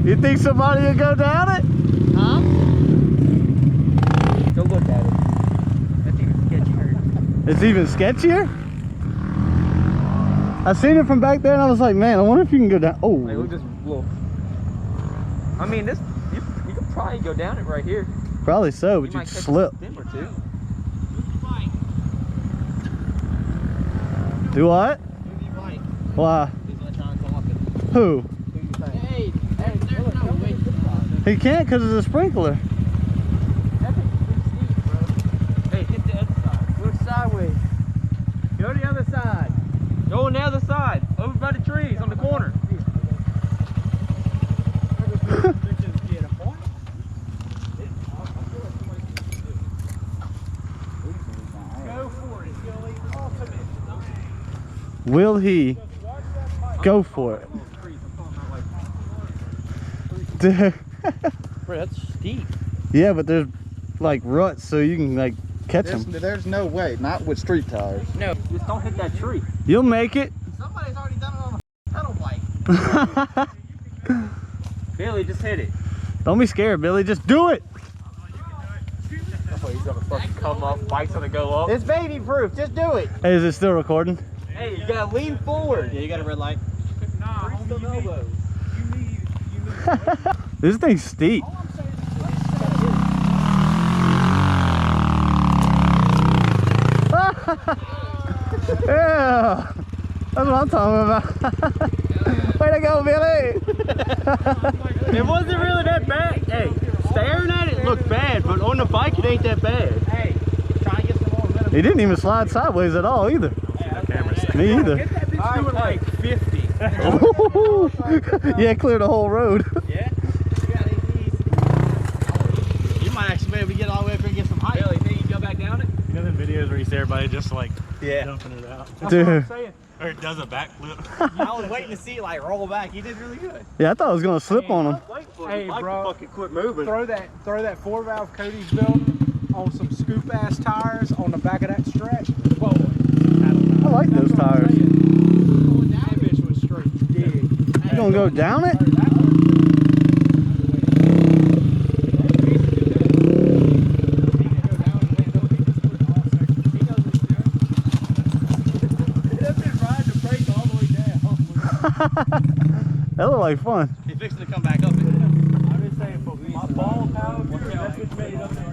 You think somebody will go down it? Huh? Go look at it. That's even sketchier. It's even sketchier? I seen it from back there and I was like, man, I wonder if you can go down. Oh. Like, look at this little. I mean, this you could probably go down it right here. Probably so, but you'd slip. Or two. Do what? Why? Who? Hey, there's no way. He can't because it's a sprinkler. That thing's pretty steep, bro. Hey, hit the other side. Look sideways. Go to the other side. Go on the other side. Over by the trees on the corner. Go for it, Billy. Ultimate. Will he go for it? Dude. Bro, that's steep. Yeah, but there's like ruts so you can like catch them. There's no way, not with street tires. No, just don't hit that tree. You'll make it. Somebody's already done it on a pedal bike. Billy, just hit it. Don't be scared, Billy. Just do it. Oh, he's gonna fucking come off. Bike's gonna go up. It's baby proof, just do it. Hey, is it still recording? Hey, you gotta lean forward. Yeah, you got a red light. Nah, homie, you need. This thing's steep. Yeah, that's what I'm talking about. Way to go, Billy. It wasn't really that bad. Hey, staring at it looked bad, but on the bike it ain't that bad. Hey, try and get some more minimum. He didn't even slide sideways at all either. Me either. Get that bitch doing like 50. Yeah, clear the whole road. Yeah. You might actually be able to get all the way up here and get some height. Billy, think you can go back down it? You know them videos where you see everybody just like Yeah. dumping it out? Dude. Or it does a backflip. I was waiting to see it like roll back. You did really good. Yeah, I thought I was gonna slip on him. Hey, bro, Fucking quit moving. throw that 4-valve Cody's building on some scoop ass tires on the back of that stretch. Whoa. I like those tires. That bitch was straight dig. You gonna go down it? That looked like fun. He's fixing to come back up. I'm just saying, for my ball power, that bitch made it up there.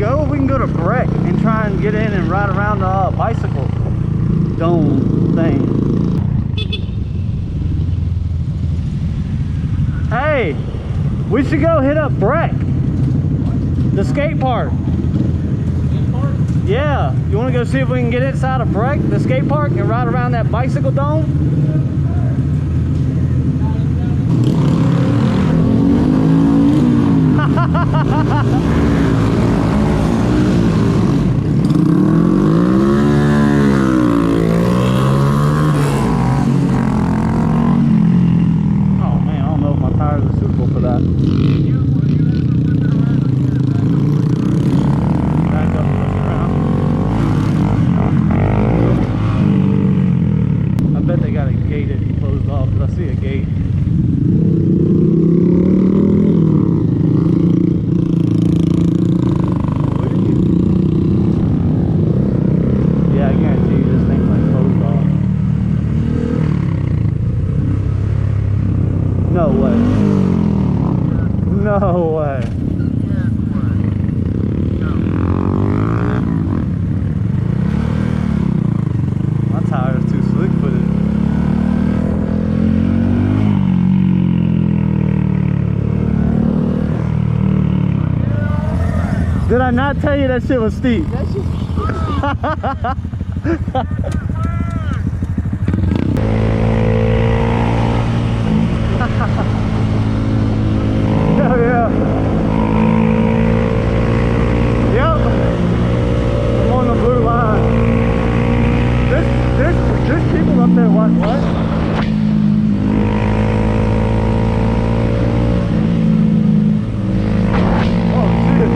go? We can go to Breck and try and get in and ride around the bicycle dome thing. Hey, we should go hit up Breck, the skate park. Yeah, you want to go see if we can get inside of Breck, the skate park, and ride around that bicycle dome? Oh man, I don't know if my tires are suitable for that. Back up, push around. I bet they got it gated and closed off because I see a gate. Yeah, I guarantee you this thing's like closed off. No way. No way. My tire's too slick footed. Did I not tell you that shit was steep? That shit hell yeah. Yep. I'm on the blue line. There's people up there. What? Oh shit.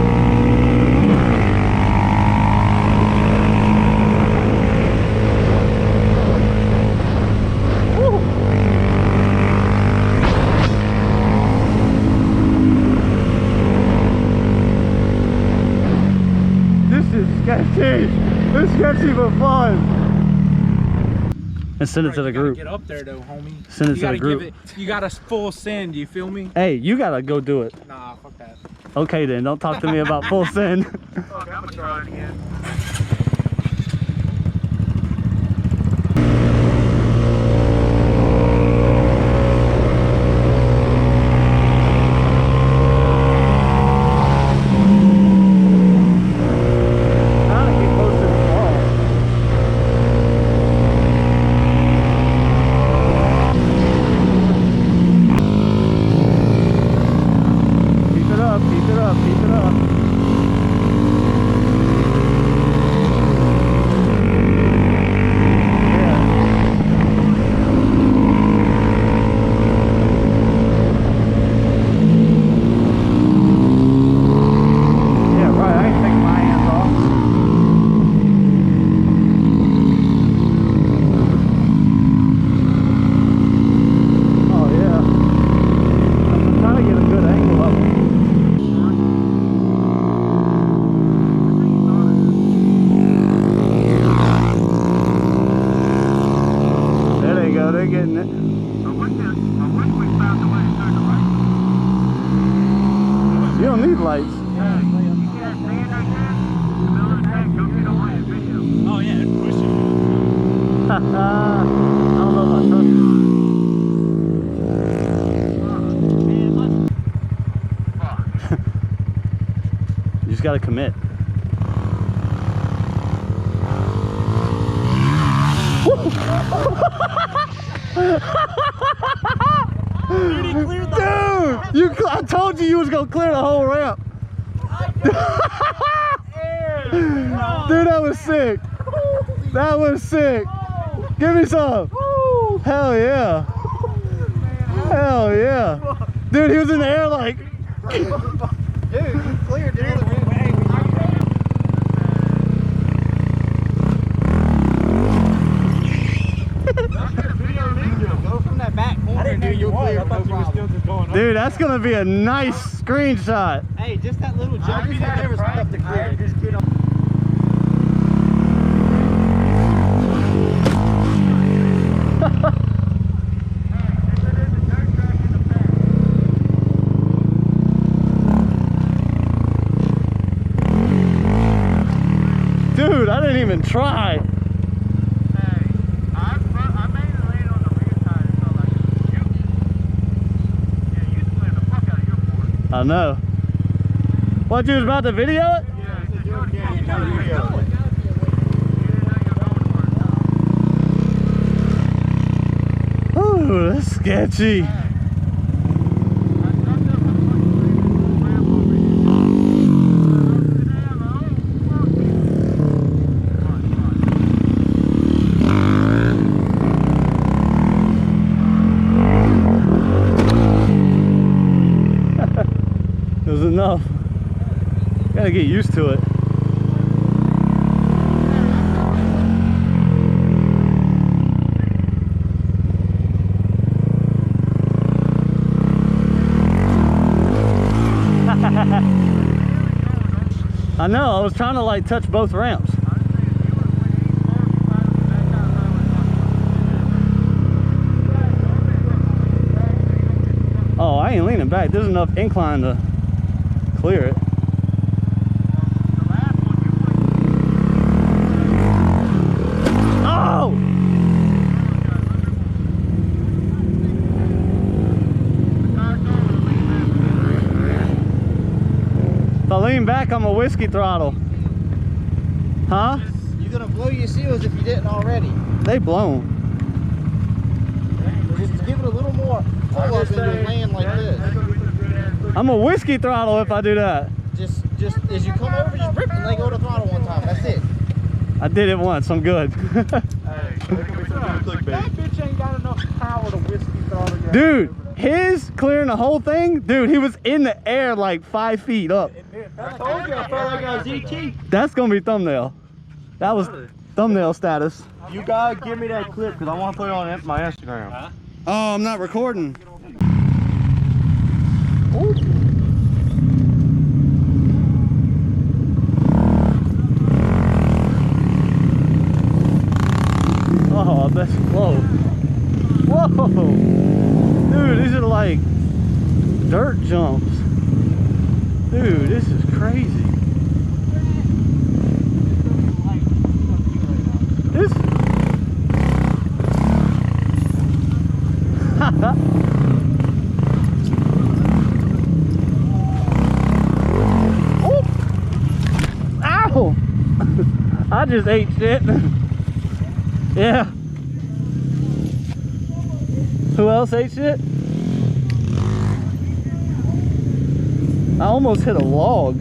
Sketchy. It's sketchy but fun. And send it to the group. Get up there though, homie. Send it to the group. You got a full send. You feel me? Hey, you gotta go do it. Nah, fuck that. Okay then, don't talk to me about full send. Okay, I'm gonna try it again. lights. Oh yeah, it's pushing. I don't know if I trust it. You just gotta commit. Dude, I told you was gonna clear the whole ramp. Dude, that was sick. That was sick. Give me some. Hell yeah. Hell yeah. Dude, he was in the air like. Dude, you cleared the other way. Go from that back corner. I didn't know you was. I thought you were still just going up. Dude, that's gonna be a nice screenshot. Hey, just that little jump. There was stuff to clear. Just get on. try. I know. What, you was about to video it? Ooh, that's sketchy. It was enough. Gotta get used to it. I know, I was trying to like touch both ramps. Oh, I ain't leaning back. There's enough incline to clear it. Oh! If I lean back, I'm a whiskey throttle. Huh? You're gonna blow your seals if you didn't already. They blown. Just give it a little more pull up and you'll land like this. I'm a whiskey throttle if I do that. Just as you come over, just rip and let go of the throttle one time. That's it. I did it once, I'm good. That bitch ain't got enough power to whiskey throttle you. Dude, his clearing the whole thing, dude, he was in the air like 5 feet up. I told you I felt like I was ET. That's gonna be thumbnail. That was thumbnail status. You gotta give me that clip because I want to put it on my Instagram. Huh? Oh, I'm not recording. Ooh. Oh, that's close. Whoa! Dude, these are like dirt jumps. Dude, this is crazy. This. Oh! Ow! I just ate shit. Yeah. Who else ate shit? I almost hit a log.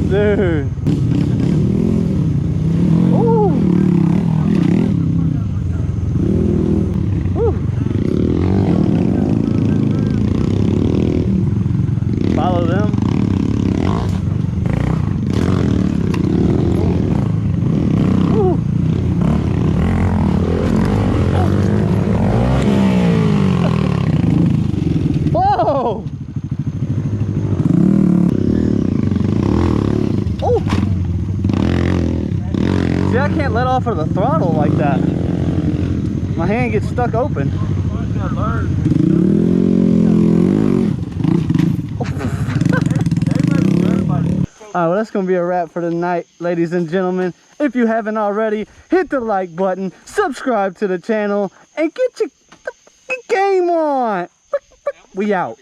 Dude. Ooh. Ooh. Follow them. Ooh. Whoa! Oh! See, I can't let off of the throttle like that. My hand gets stuck open. Alright, well, that's going to be a wrap for tonight, ladies and gentlemen. If you haven't already, hit the like button, subscribe to the channel, and get your game on. We out.